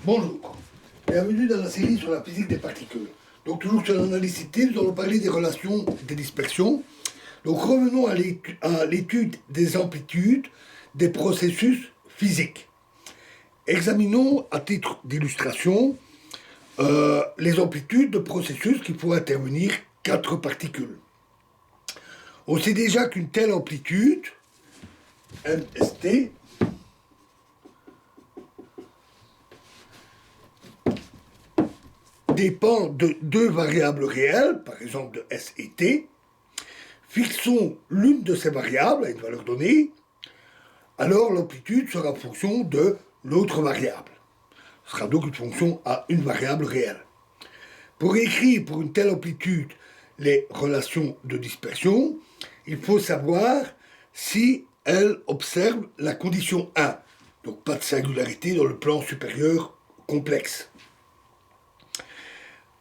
Bonjour, bienvenue dans la série sur la physique des particules. Donc toujours sur l'analyse-cité, nous allons parler des relations des dispersions. Donc revenons à l'étude des amplitudes des processus physiques. Examinons à titre d'illustration les amplitudes de processus qui pourraient intervenir 4 particules. On sait déjà qu'une telle amplitude, MST, dépend de 2 variables réelles, par exemple de S et T. Fixons l'une de ces variables à une valeur donnée, alors l'amplitude sera fonction de l'autre variable. Ce sera donc une fonction à une variable réelle. Pour écrire pour une telle amplitude les relations de dispersion, il faut savoir si elle observe la condition 1, donc pas de singularité dans le plan supérieur complexe.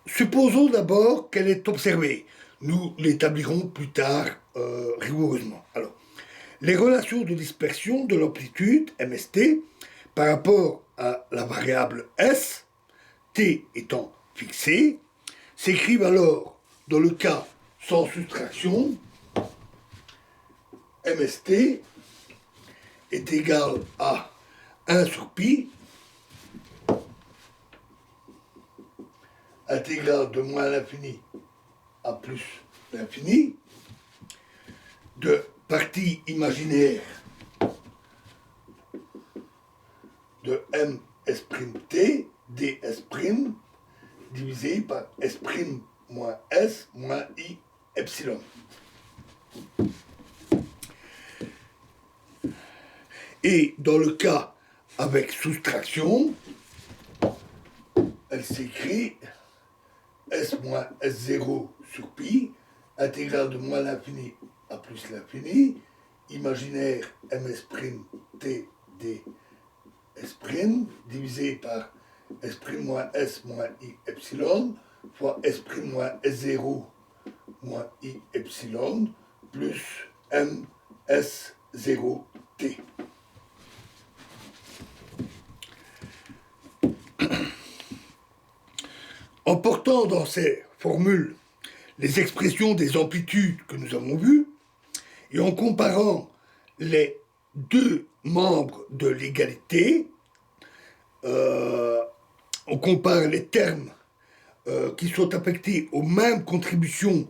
Supposons d'abord qu'elle est observée. Nous l'établirons plus tard rigoureusement. Alors, les relations de dispersion de l'amplitude, MST, par rapport à la variable S, T étant fixée, s'écrivent alors, dans le cas sans soustraction, MST est égal à 1 sur pi, intégrale de moins l'infini à plus l'infini, de partie imaginaire de ms' ds' divisé par s' moins s moins i epsilon. Et dans le cas avec soustraction, elle s'écrit s moins s0 sur pi, intégrale de moins l'infini à plus l'infini, imaginaire ms' t d s' divisé par s' moins s moins i epsilon fois s' moins s0 moins i epsilon plus m s0t. En portant dans ces formules les expressions des amplitudes que nous avons vues, et en comparant les 2 membres de l'égalité, on compare les termes qui sont affectés aux mêmes contributions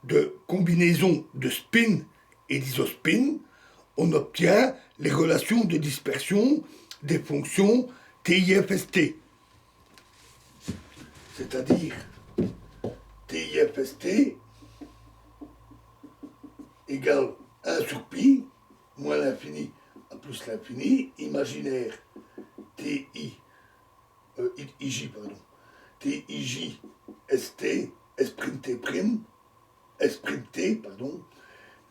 de combinaison de spin et d'isospin, on obtient les relations de dispersion des fonctions TIFST. C'est-à-dire TIFST égale 1 sur pi, moins l'infini à plus l'infini, imaginaire TIJ, TIJ ST, S'T', S'T,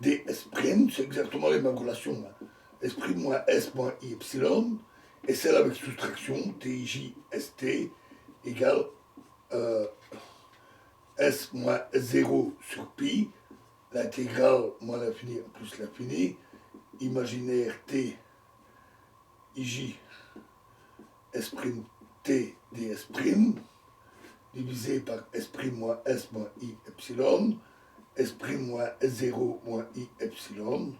DS', c'est exactement les mêmes relations. S' moins S moins I epsilon, et celle avec soustraction, TIJ ST égale S moins S0 sur pi, l'intégrale moins l'infini plus l'infini, imaginaire T, IJ, S' T, ds', divisé par S' moins S moins I epsilon, S' moins S0 moins I epsilon,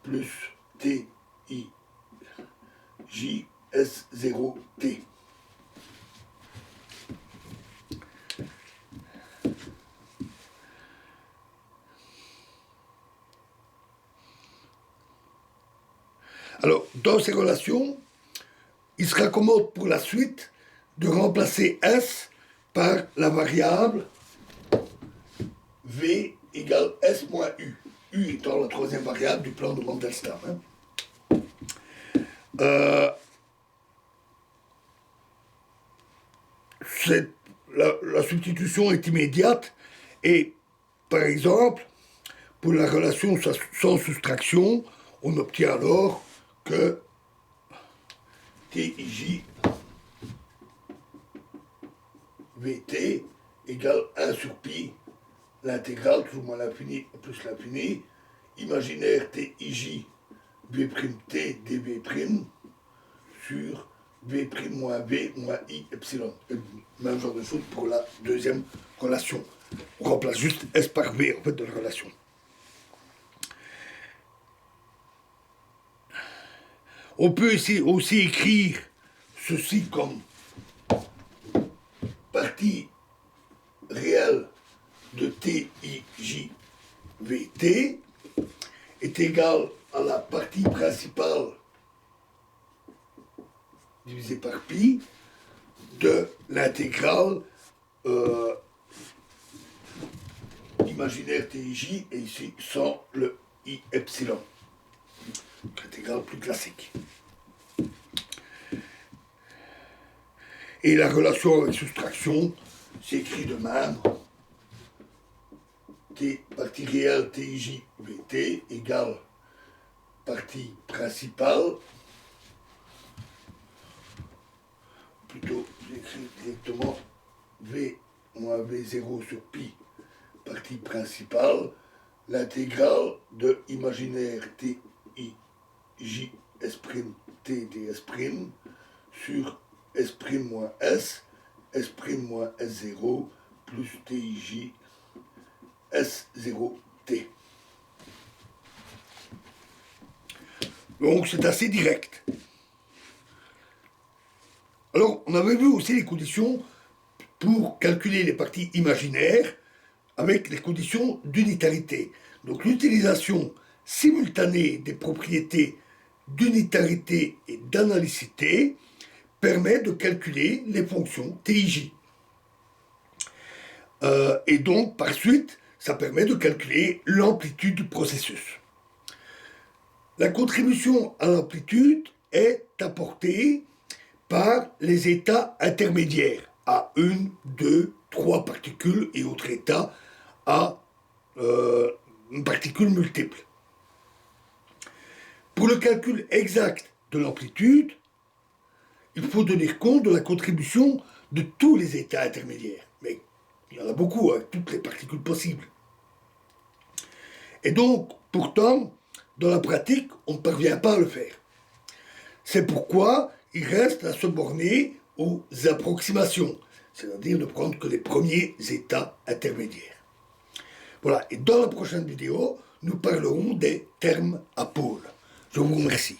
plus T, I, J, S0T. Alors, dans ces relations, il sera commode pour la suite de remplacer S par la variable V égale S moins U. U étant la 3e variable du plan de Mandelstam. La substitution est immédiate et, par exemple, pour la relation sans soustraction, on obtient alors que TIJ VT égale 1 sur pi, l'intégrale, toujours moins l'infini plus l'infini, imaginaire TIJ V't dV' sur V' moins V moins I epsilon. Et même genre de choses pour la deuxième relation. On remplace juste S par V en fait de la relation. On peut aussi écrire ceci comme partie réelle de TIJVT est égale à la partie principale divisé par pi de l'intégrale imaginaire TIJ et ici sans le I epsilon. L'intégrale plus classique. Et la relation avec soustraction s'écrit de même. T, partie réelle TIJ VT égale partie principale. Plutôt, j'écris directement V moins V0 sur pi, partie principale, l'intégrale de imaginaire TIJ S' T ds' sur S' moins S, S' moins S0 plus TIJ S0T. Donc c'est assez direct. Alors, on avait vu aussi les conditions pour calculer les parties imaginaires avec les conditions d'unitarité. Donc, l'utilisation simultanée des propriétés d'unitarité et d'analicité permet de calculer les fonctions TIJ. Et donc, par suite, ça permet de calculer l'amplitude du processus. La contribution à l'amplitude est apportée par les états intermédiaires à 1, 2, 3 particules et autres états à particules multiples. Pour le calcul exact de l'amplitude, il faut tenir compte de la contribution de tous les états intermédiaires. Mais il y en a beaucoup, avec toutes les particules possibles. Et donc, pourtant, dans la pratique, on ne parvient pas à le faire. C'est pourquoi il reste à se borner aux approximations, c'est-à-dire de prendre que les premiers états intermédiaires. Voilà, et dans la prochaine vidéo, nous parlerons des termes à pôles. Je vous remercie.